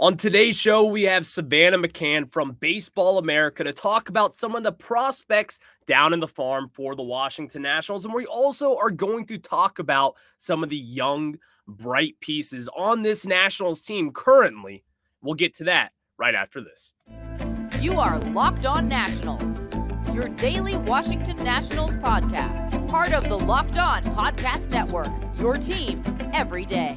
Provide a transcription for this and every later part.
On today's show, we have Savannah McCann from Baseball America to talk about some of the prospects down in the farm for the Washington Nationals. And we also are going to talk about some of the young, bright pieces on this Nationals team currently. We'll get to that right after this. You are Locked On Nationals, your daily Washington Nationals podcast, part of the Locked On Podcast Network, your team every day.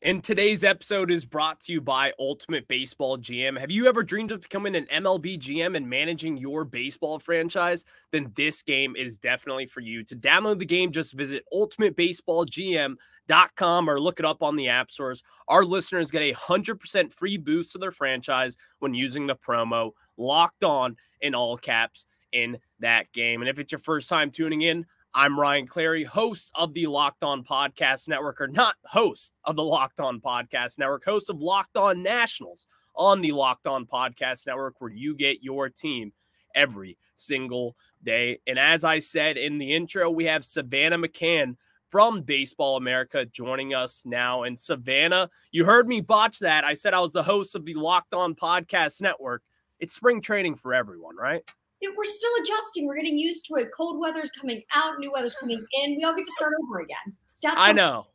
And today's episode is brought to you by Ultimate Baseball GM. Have you ever dreamed of becoming an MLB GM and managing your baseball franchise? Then this game is definitely for you. To download the game, just visit ultimatebaseballgm.com or look it up on the app stores. Our listeners get a 100% free boost to their franchise when using the promo Locked On in all caps in that game. And if it's your first time tuning in, I'm Ryan Clary, host of the Locked On Podcast Network, or not host of the Locked On Podcast Network, host of Locked On Nationals on the Locked On Podcast Network, where you get your team every single day. And as I said in the intro, we have Savannah McCann from Baseball America joining us now. And Savannah, you heard me botch that. I said I was the host of the Locked On Podcast Network. It's spring training for everyone, right? We're still adjusting. We're getting used to it. Cold weather's coming out, new weather's coming in. We all get to start over again. I know.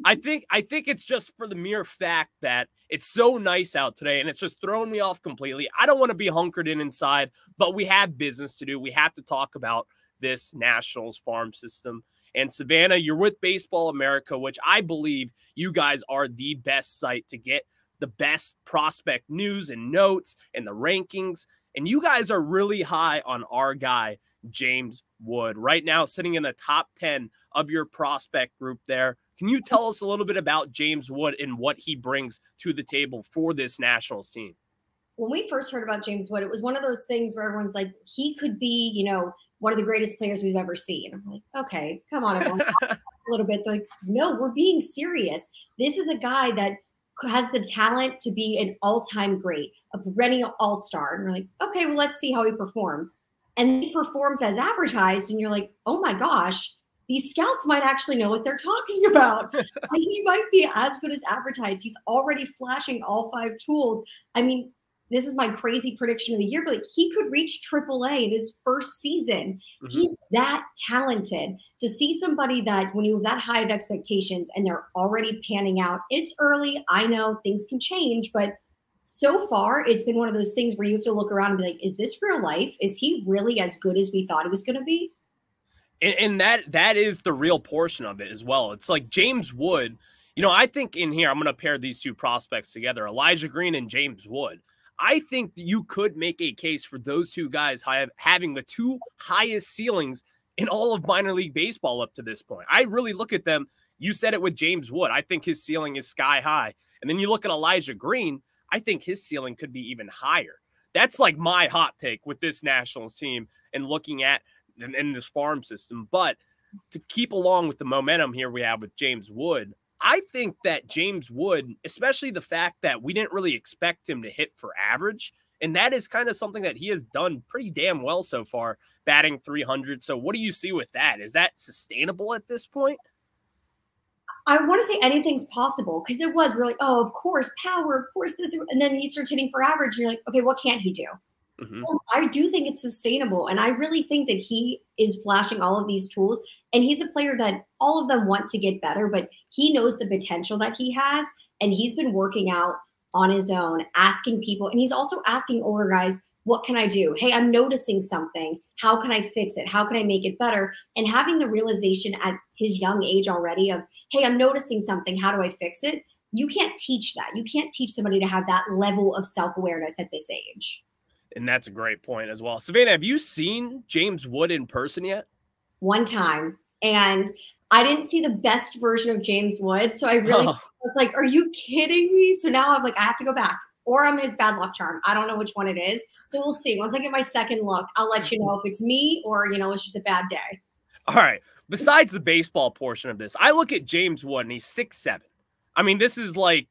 I think it's just for the mere fact that it's so nice out today and it's just throwing me off completely. I don't want to be hunkered in inside, but we have business to do. We have to talk about this Nationals farm system. And Savannah, you're with Baseball America, which I believe you guys are the best site to get the best prospect news and notes and the rankings. And you guys are really high on our guy, James Wood, right now sitting in the top 10 of your prospect group there. Can you tell us a little bit about James Wood and what he brings to the table for this Nationals team? When we first heard about James Wood, it was one of those things where everyone's like, he could be, one of the greatest players we've ever seen. I'm like, okay, come on, everyone. A little bit. They're like, no, we're being serious. This is a guy that has the talent to be an all-time great, a perennial all-star. And we're like, okay, well, let's see how he performs. And he performs as advertised, and you're like, oh my gosh, these scouts might actually know what they're talking about. And he might be as good as advertised. He's already flashing all 5 tools. I mean, this is my crazy prediction of the year, but he could reach AAA in his first season. Mm-hmm. He's that talented. To see somebody that when you have that high of expectations and they're already panning out, it's early. I know things can change, but so far it's been one of those things where you have to look around and be like, is this real life? Is he really as good as we thought he was going to be? And that is the real portion of it as well. It's like James Wood, I think in here, I'm going to pair these two prospects together, Elijah Green and James Wood. I think you could make a case for those two guys having the 2 highest ceilings in all of minor league baseball up to this point. I really look at them. You said it with James Wood. I think his ceiling is sky high. And then you look at Elijah Green. I think his ceiling could be even higher. That's like my hot take with this Nationals team and looking at in this farm system. But to keep along with the momentum here we have with James Wood, I think that James Wood, especially the fact that we didn't really expect him to hit for average, and that is kind of something that he has done pretty damn well so far, batting .300. So what do you see with that? Is that sustainable at this point? I want to say anything's possible because it was really, of course, power, of course, this. And then he starts hitting for average. And you're like, okay, what can't he do? Mm-hmm. So I do think it's sustainable. And I really think that he is flashing all of these tools. And he's a player that all of them want to get better, but he knows the potential that he has. And he's been working out on his own, asking people. And he's also asking older guys, what can I do? Hey, I'm noticing something. How can I fix it? How can I make it better? And having the realization at his young age already of, hey, I'm noticing something. How do I fix it? You can't teach that. You can't teach somebody to have that level of self-awareness at this age. And that's a great point as well. Savannah, have you seen James Wood in person yet? One time. And I didn't see the best version of James Wood. So I really was like, are you kidding me? So now I'm like, I have to go back. Or I'm his bad luck charm. I don't know which one it is. So we'll see. Once I get my second look, I'll let you know if it's me or, it's just a bad day. All right. Besides the baseball portion of this, I look at James Wood and he's 6'7". I mean, this is like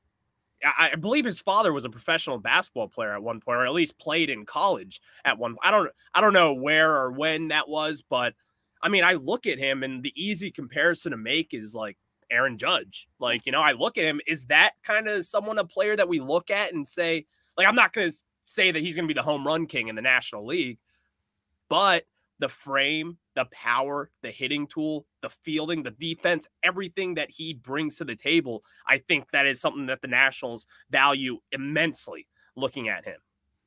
I believe his father was a professional basketball player at one point, or at least played in college at one. I don't know where or when that was, but I mean, I look at him and the easy comparison to make is like Aaron Judge. Like, you know, I look at him, is that kind of someone, a player that we look at and say, like, I'm not going to say that he's going to be the home run king in the National League, but the frame, the power, the hitting tool, the fielding, the defense, everything that he brings to the table, I think that is something that the Nationals value immensely looking at him.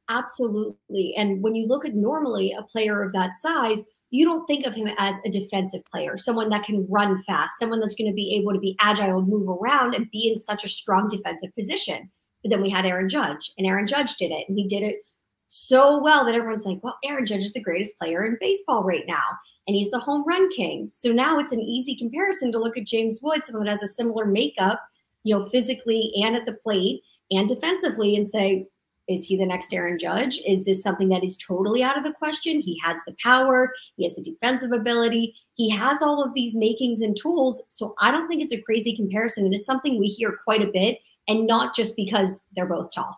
Absolutely. And when you look at normally a player of that size, you don't think of him as a defensive player, someone that can run fast, someone that's going to be able to be agile, move around, and be in such a strong defensive position. But then we had Aaron Judge, and Aaron Judge did it, and he did it so well that everyone's like, well, Aaron Judge is the greatest player in baseball right now, and he's the home run king. So now it's an easy comparison to look at James Wood, someone that has a similar makeup, you know, physically and at the plate and defensively, and say, is he the next Aaron Judge? Is this something that is totally out of the question? He has the power. He has the defensive ability. He has all of these makings and tools. So I don't think it's a crazy comparison. And it's something we hear quite a bit, and not just because they're both tall.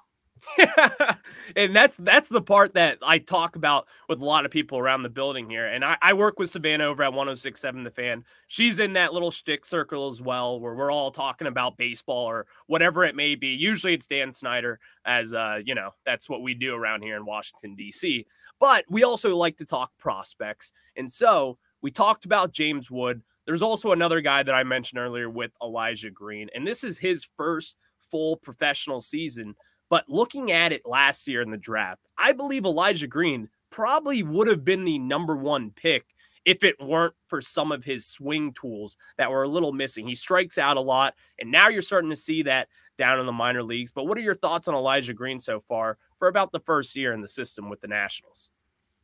And that's the part that I talk about with a lot of people around the building here. And I work with Savannah over at 106.7 The Fan. She's in that little shtick circle as well, where we're all talking about baseball or whatever it may be. Usually it's Dan Snyder, as you know, that's what we do around here in Washington, D.C. But we also like to talk prospects. And so we talked about James Wood. There's also another guy that I mentioned earlier with Elijah Green. And this is his first full professional season. But looking at it last year in the draft, I believe Elijah Green probably would have been the #1 pick if it weren't for some of his swing tools that were a little missing. He strikes out a lot, and now you're starting to see that down in the minor leagues. But what are your thoughts on Elijah Green so far for about the first year in the system with the Nationals?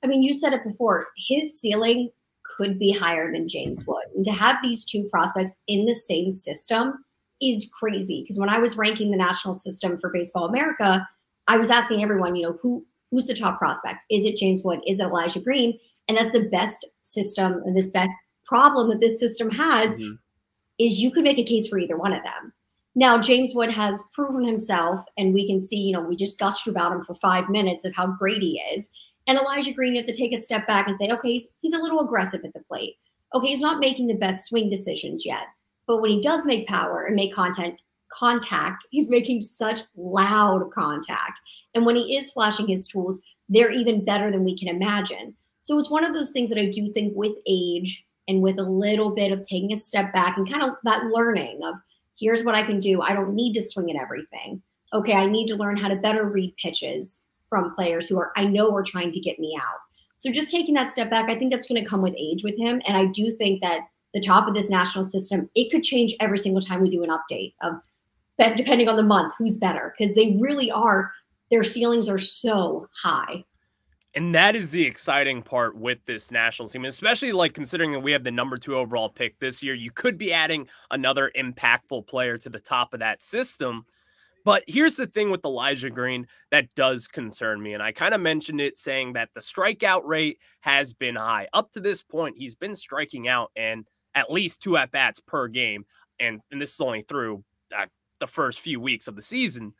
I mean, you said it before. His ceiling could be higher than James Wood. And to have these two prospects in the same system is crazy, because when I was ranking the national system for Baseball America, I was asking everyone, you know, who's the top prospect? Is it James Wood? Is it Elijah Green? And that's the best system, and this best problem that this system has is you could make a case for either one of them. Now, James Wood has proven himself, and we can see, you know, we just gushed about him for 5 minutes of how great he is. And Elijah Green, you have to take a step back and say, okay, he's a little aggressive at the plate. Okay, he's not making the best swing decisions yet. But when he does make power and make contact, he's making such loud contact. And when he is flashing his tools, they're even better than we can imagine. So it's one of those things that I do think with age and with a little bit of taking a step back and kind of that learning of, here's what I can do. I don't need to swing at everything. Okay, I need to learn how to better read pitches from players who I know are trying to get me out. So just taking that step back, I think that's going to come with age with him. And I do think that the top of this national system, it could change every single time we do an update of, depending on the month, who's better, because they really are, their ceilings are so high. And that is the exciting part with this national team, especially like considering that we have the #2 overall pick this year. You could be adding another impactful player to the top of that system. But here's the thing with Elijah Green that does concern me. And I kind of mentioned it, saying that the strikeout rate has been high. Up to this point, he's been striking out and at least 2 at-bats per game. And this is only through the first few weeks of the season.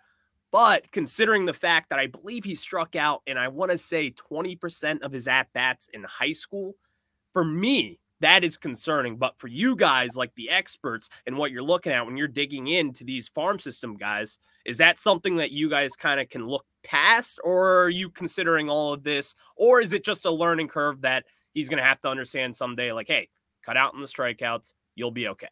But considering the fact that I believe he struck out, and I want to say 20% of his at-bats in high school, for me, that is concerning. But for you guys, like the experts and what you're looking at when you're digging into these farm system guys, is that something that you guys kind of can look past, or are you considering all of this? Or is it just a learning curve that he's going to have to understand someday, like, hey, cut out in the strikeouts, you'll be okay?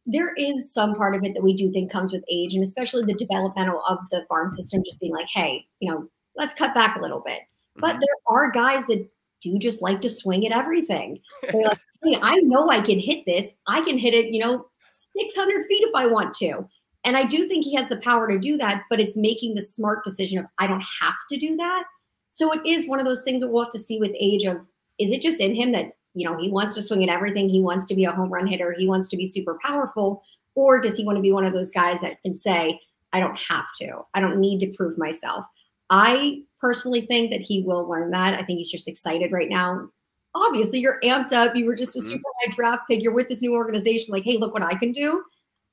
There is some part of it that we do think comes with age, and especially the developmental of the farm system just being like, hey, you know, let's cut back a little bit. But there are guys that do just like to swing at everything. They're like, hey, I know I can hit this. I can hit it, you know, 600 feet if I want to. And I do think he has the power to do that, but it's making the smart decision of, I don't have to do that. So it is one of those things that we'll have to see with age of, is it just in him that, you know, he wants to swing at everything. He wants to be a home run hitter. He wants to be super powerful. Or does he want to be one of those guys that can say, I don't have to. I don't need to prove myself. I personally think that he will learn that. I think he's just excited right now. Obviously, you're amped up. You were just a super high draft pick. You're with this new organization. Like, hey, look what I can do.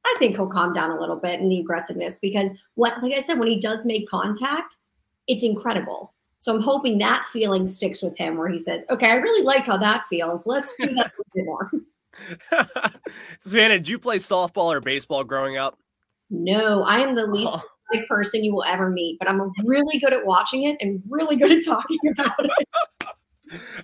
I think he'll calm down a little bit in the aggressiveness because like I said, when he does make contact, it's incredible. So I'm hoping that feeling sticks with him where he says, okay, I really like how that feels. Let's do that a bit more. Savannah, did you play softball or baseball growing up? No, I am the least athletic person you will ever meet, but I'm really good at watching it and really good at talking about it.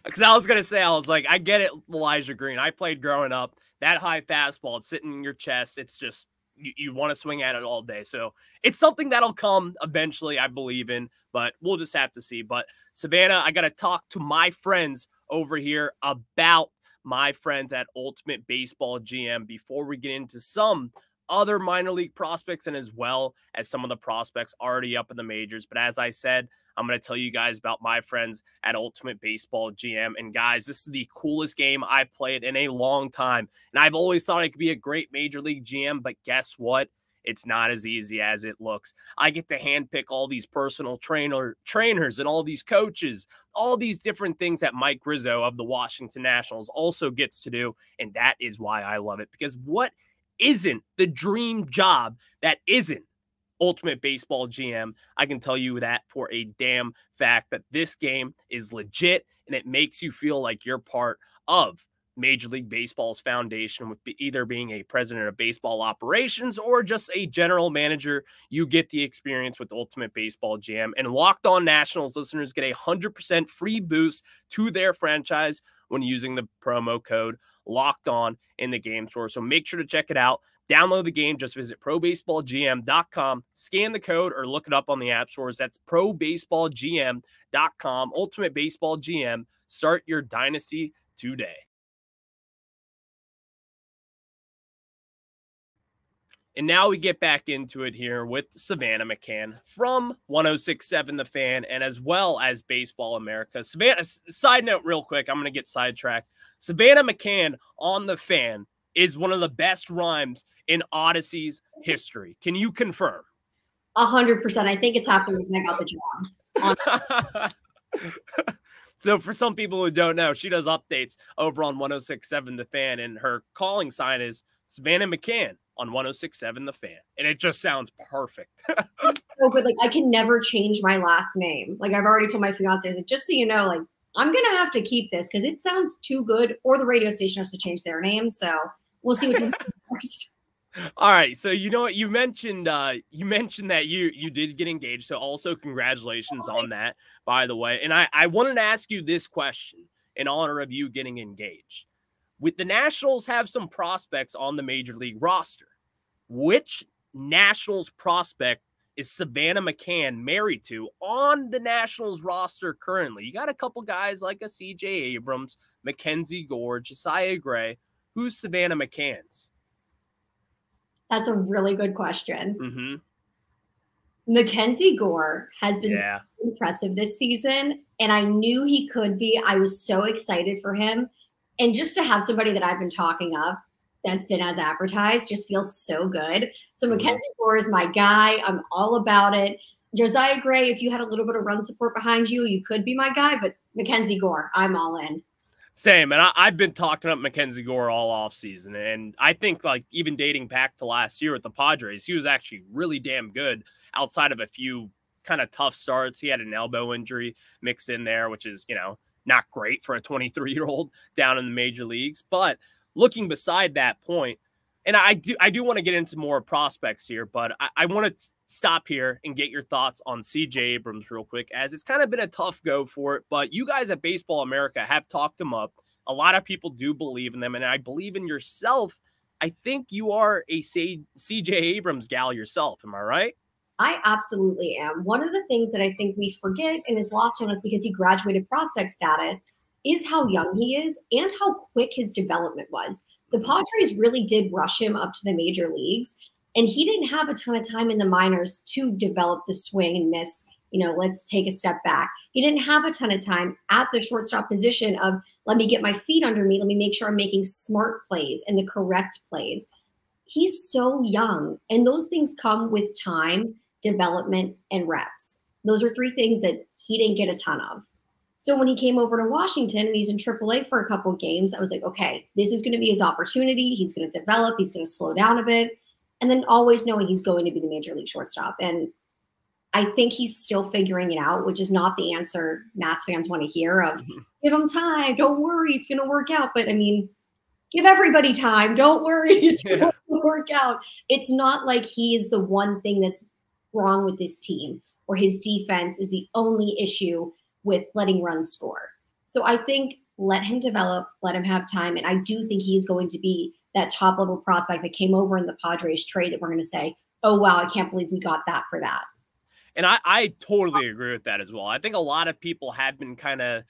Because I was going to say, I was like, I get it, Elijah Green. I played growing up. That high fastball, it's sitting in your chest. It's just, you want to swing at it all day. So it's something that'll come eventually, I believe in, but we'll just have to see. But Savannah, I got to talk to my friends over here about my friends at Ultimate Baseball GM before we get into some other minor league prospects and as well as some of the prospects already up in the majors. But as I said, I'm going to tell you guys about my friends at Ultimate Baseball GM. And guys, this is the coolest game I've played in a long time. And I've always thought I could be a great major league GM, but guess what? It's not as easy as it looks. I get to handpick all these personal trainers and all these coaches, all these different things that Mike Rizzo of the Washington Nationals also gets to do. And that is why I love it, because what isn't the dream job that isn't Ultimate Baseball GM? I can tell you that for a damn fact that this game is legit and it makes you feel like you're part of Major League Baseball's foundation, with either being a president of baseball operations or just a general manager. You get the experience with Ultimate Baseball GM, and Locked On Nationals listeners get a 100% free boost to their franchise when using the promo code Locked On in the game store. So make sure to check it out. Download the game. Just visit probaseballgm.com, scan the code, or look it up on the app stores. That's probaseballgm.com. Ultimate Baseball GM. Start your dynasty today. And now we get back into it here with Savannah McCann from 106.7 The Fan and as well as Baseball America. Savannah, side note real quick, I'm going to get sidetracked. Savannah McCann on The Fan is one of the best rhymes in Odyssey's history. Can you confirm? 100%. I think it's half the reason I got the job. So for some people who don't know, she does updates over on 106.7 The Fan, and her calling sign is Savannah McCann on 106.7 The Fan. And it just sounds perfect. It's so good. Like, I can never change my last name. Like, I've already told my fiance, I was like, just so you know, like, I'm going to have to keep this because it sounds too good, or the radio station has to change their name. So we'll see what happens first. All right. So, you know what? You mentioned that you did get engaged. So also congratulations on that, by the way. And I wanted to ask you this question in honor of you getting engaged. With the Nationals have some prospects on the major league roster, which Nationals prospect is Savannah McCann married to on the Nationals roster currently? You got a couple guys like a CJ Abrams, Mackenzie, Gore, Josiah Gray. Who's Savannah McCann's? That's a really good question. Mm-hmm. Mackenzie Gore has been so impressive this season, and I knew he could be. I was so excited for him. And just to have somebody that I've been talking up that's been as advertised just feels so good. So Mackenzie Gore is my guy. I'm all about it. Josiah Gray, if you had a little bit of run support behind you, you could be my guy. But Mackenzie Gore, I'm all in. Same. And I've been talking up Mackenzie Gore all offseason. And I think, like, even dating back to last year with the Padres, he was actually really damn good outside of a few kind of tough starts. He had an elbow injury mixed in there, which is, you know, not great for a 23-year-old down in the major leagues. But looking beside that point, and I do want to get into more prospects here, but I want to stop here and get your thoughts on CJ Abrams real quick, as it's kind of been a tough go for it. But you guys at Baseball America have talked him up. A lot of people do believe in them, and I believe in yourself. I think you are a CJ Abrams gal yourself. Am I right? I absolutely am. One of the things that I think we forget and is lost on us because he graduated prospect status is how young he is and how quick his development was. The Padres really did rush him up to the major leagues, and he didn't have a ton of time in the minors to develop the swing and miss, you know, let's take a step back. He didn't have a ton of time at the shortstop position of, let me get my feet under me. Let me make sure I'm making smart plays and the correct plays. He's so young, and those things come with time, development, and reps. Those are three things that he didn't get a ton of. So when he came over to Washington and he's in AAA for a couple of games, I was like, okay, this is going to be his opportunity. He's going to develop. He's going to slow down a bit. and then always knowing he's going to be the major league shortstop. And I think he's still figuring it out, which is not the answer Nats fans want to hear of give him time. Don't worry. It's going to work out. But I mean, give everybody time. Don't worry. It's going to work out. It's not like he is the one thing that's wrong with this team or his defense is the only issue with letting runs score. So I think let him develop, let him have time. And I do think he's going to be that top level prospect that came over in the Padres trade that we're going to say, oh, wow, I can't believe we got that for that. And I totally agree with that as well. I think a lot of people have been kind of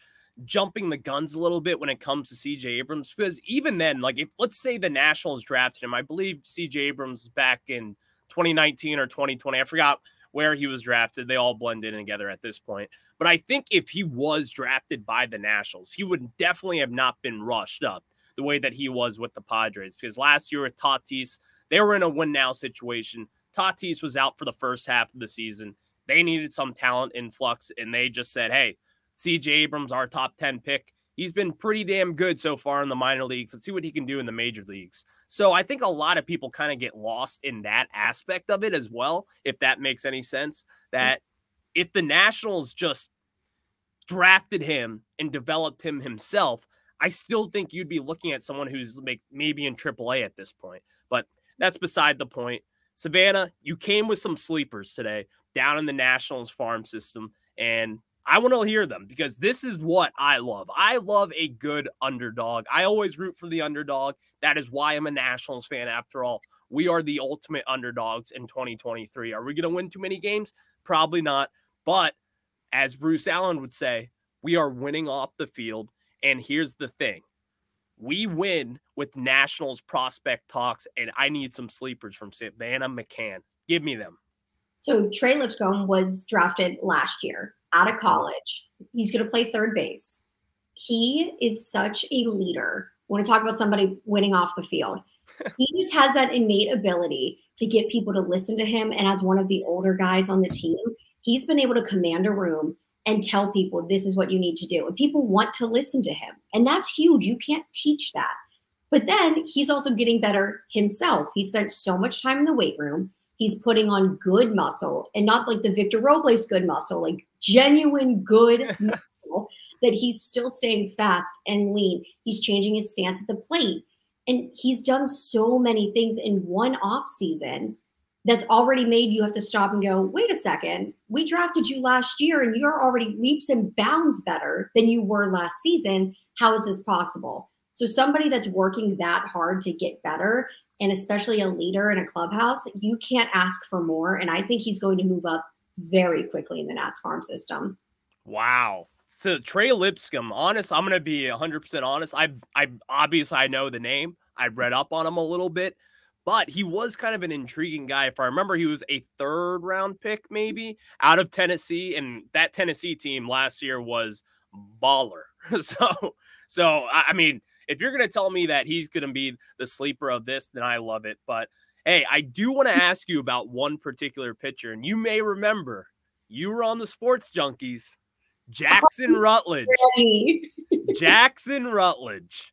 jumping the guns a little bit when it comes to CJ Abrams, because even then, like if let's say the Nationals drafted him, I believe CJ Abrams back in 2019 or 2020, I forgot where he was drafted. They all blend in together at this point. But I think if he was drafted by the Nationals, he would definitely have not been rushed up the way that he was with the Padres, because last year with Tatis, they were in a win now situation. Tatis was out for the first half of the season. They needed some talent influx, and they just said, hey, CJ Abrams, our top 10 pick. He's been pretty damn good so far in the minor leagues. Let's see what he can do in the major leagues. So I think a lot of people kind of get lost in that aspect of it as well, if that makes any sense, that if the Nationals just drafted him and developed him himself, I still think you'd be looking at someone who's maybe in AAA at this point. But that's beside the point. Savannah, you came with some sleepers today down in the Nationals farm system, and I want to hear them because this is what I love. I love a good underdog. I always root for the underdog. That is why I'm a Nationals fan. After all, we are the ultimate underdogs in 2023. Are we going to win too many games? Probably not. But as Bruce Allen would say, we are winning off the field. And here's the thing. We win with Nationals prospect talks, and I need some sleepers from Savannah McCann. Give me them. So Trey Lipscomb was drafted last year out of college. He's going to play third base. He is such a leader. When I talk about somebody winning off the field, he just has that innate ability to get people to listen to him. And as one of the older guys on the team, he's been able to command a room and tell people this is what you need to do. And people want to listen to him. And that's huge. You can't teach that. But then he's also getting better himself. He spent so much time in the weight room. He's putting on good muscle, and not like the Victor Robles good muscle, like genuine good muscle that he's still staying fast and lean. He's changing his stance at the plate. And he's done so many things in one off season that's already made you have to stop and go, wait a second, we drafted you last year and you're already leaps and bounds better than you were last season. How is this possible? So somebody that's working that hard to get better, and especially a leader in a clubhouse, you can't ask for more. And I think he's going to move up very quickly in the Nats farm system. Wow. So Trey Lipscomb, honest, I'm going to be 100% honest. I obviously I know the name. I read up on him a little bit, but he was kind of an intriguing guy. If I remember, he was a 3rd round pick maybe out of Tennessee. And that Tennessee team last year was baller. So I mean, if you're going to tell me that he's going to be the sleeper of this, then I love it. But hey, I do want to ask you about one particular pitcher, and you may remember you were on the Sports Junkies, Jackson Rutledge. Jackson Rutledge.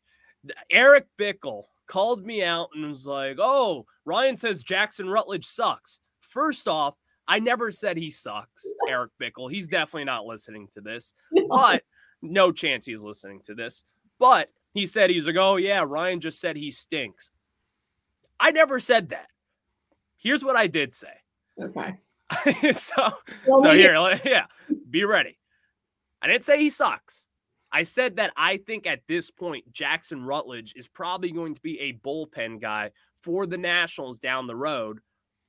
Eric Bickle called me out and was like, oh, Ryan says Jackson Rutledge sucks. First off, I never said he sucks, Eric Bickle. He's definitely not listening to this, but no chance he's listening to this. But he said, he's like, oh, yeah, Ryan just said he stinks. I never said that. Here's what I did say. Okay. so here, yeah, be ready. I didn't say he sucks. I said that I think at this point, Jackson Rutledge is probably going to be a bullpen guy for the Nationals down the road.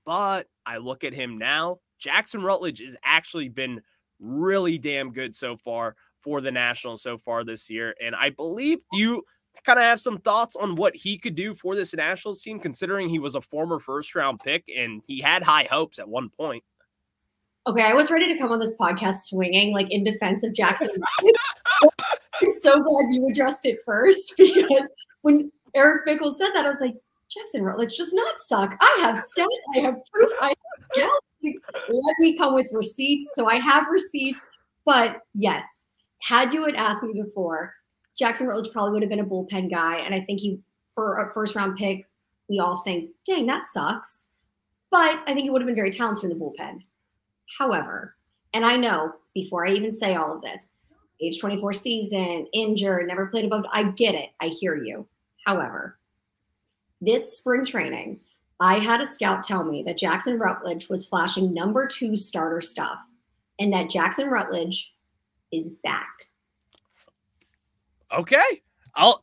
But I look at him now. Jackson Rutledge has actually been really damn good so far for the Nationals so far this year. And I believe you kind of have some thoughts on what he could do for this Nationals team, considering he was a former 1st-round pick and he had high hopes at one point. Okay, I was ready to come on this podcast swinging, like in defense of Jackson. I'm so glad you addressed it first, because when Eric Bickle said that, I was like, Jackson Rutledge does not suck. I have stats. I have proof. I have scouts. Let me come with receipts. So I have receipts. But yes, had you had asked me before, Jackson Rutledge probably would have been a bullpen guy. And I think he, for a 1st-round pick, we all think, dang, that sucks. But I think he would have been very talented in the bullpen. However, and I know before I even say all of this, age 24 season, injured, never played above. I get it. I hear you. However, this spring training, I had a scout tell me that Jackson Rutledge was flashing number 2 starter stuff and that Jackson Rutledge is back. Okay. I'll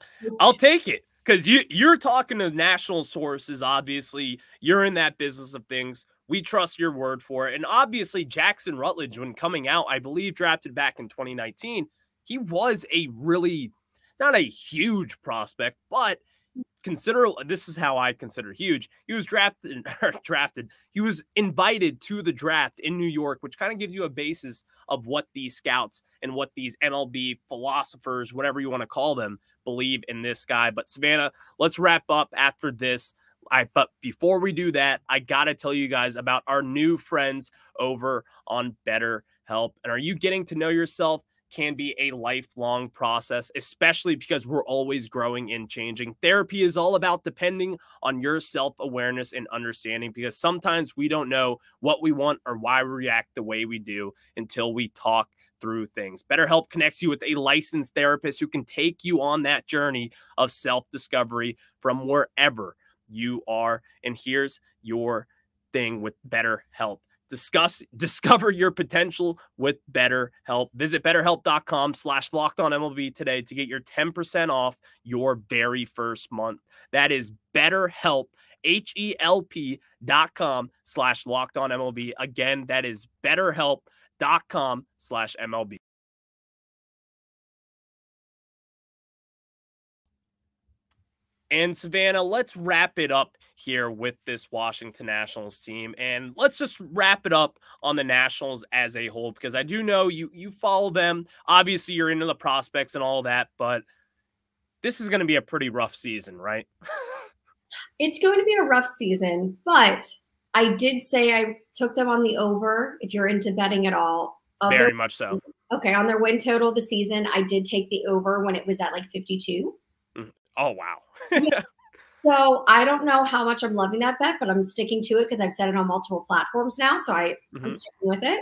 take it. Because you're talking to national sources, obviously. You're in that business of things. We trust your word for it. And obviously, Jackson Rutledge, when coming out, I believe drafted back in 2019, he was a really, not a huge prospect, but this is how I consider huge. He was drafted. He was invited to the draft in New York, which kind of gives you a basis of what these scouts and what these MLB philosophers, whatever you want to call them, believe in this guy. But Savannah, let's wrap up after this. But before we do that, I got to tell you guys about our new friends over on BetterHelp. And are you getting to know yourself? Can be a lifelong process, especially because we're always growing and changing. Therapy is all about depending on your self-awareness and understanding, because sometimes we don't know what we want or why we react the way we do until we talk through things. BetterHelp connects you with a licensed therapist who can take you on that journey of self-discovery from wherever you are. And here's your thing with BetterHelp. Discover your potential with BetterHelp. Visit BetterHelp.com/LockedOnMLB today to get your 10% off your very first month. That is BetterHelp, HELP.com/LockedOnMLB. Again, that is BetterHelp.com/MLB. And Savannah, let's wrap it up here with this Washington Nationals team. And let's just wrap it up on the Nationals as a whole, because I do know you follow them. Obviously, you're into the prospects and all that, but this is going to be a pretty rough season, right? It's going to be a rough season, but I did say I took them on the over, if you're into betting at all. Very much so. Okay, on their win total this season, I did take the over when it was at like 52. Oh, wow. Yeah. So I don't know how much I'm loving that bet, but I'm sticking to it because I've said it on multiple platforms now. So I'm sticking with it.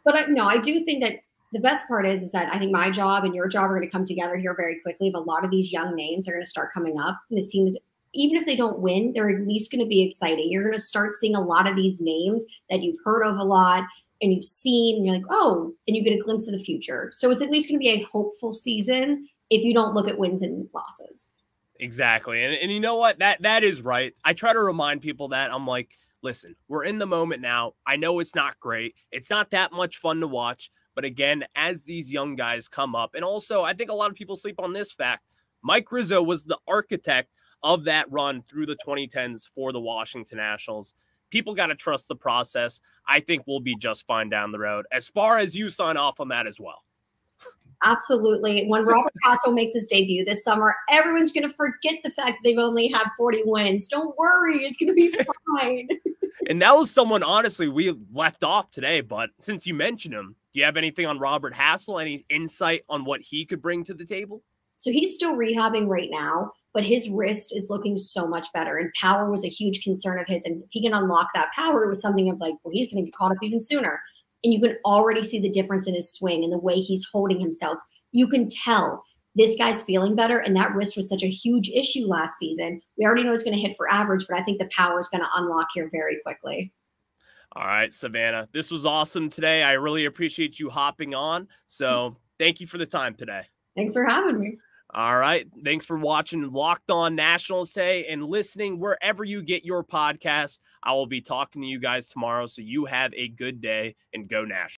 But I do think that the best part is that I think my job and your job are going to come together here very quickly. But a lot of these young names are going to start coming up. And this team is, even if they don't win, they're at least going to be exciting. You're going to start seeing a lot of these names that you've heard of a lot and you've seen, and you're like, oh, and you get a glimpse of the future. So it's at least going to be a hopeful season if you don't look at wins and losses. Exactly. And you know what? That is right. I try to remind people that. I'm like, listen, we're in the moment now. I know it's not great. It's not that much fun to watch. But again, as these young guys come up, and also I think a lot of people sleep on this fact, Mike Rizzo was the architect of that run through the 2010s for the Washington Nationals. People got to trust the process. I think we'll be just fine down the road. As far as you sign off on that as well. Absolutely. When Robert Castro makes his debut this summer, everyone's going to forget the fact that they've only had 40 wins. Don't worry. It's going to be fine. And that was someone, honestly, we left off today. But since you mentioned him, do you have anything on Robert Hassel? Any insight on what he could bring to the table? So he's still rehabbing right now, but his wrist is looking so much better. And power was a huge concern of his. And if he can unlock that power, it was something of like, well, he's going to get caught up even sooner. And you can already see the difference in his swing and the way he's holding himself. You can tell this guy's feeling better. And that wrist was such a huge issue last season. We already know it's going to hit for average, but I think the power is going to unlock here very quickly. All right, Savannah, this was awesome today. I really appreciate you hopping on. So thank you for the time today. Thanks for having me. All right. Thanks for watching Locked On Nationals today and listening wherever you get your podcasts. I will be talking to you guys tomorrow. So you have a good day and go Nationals.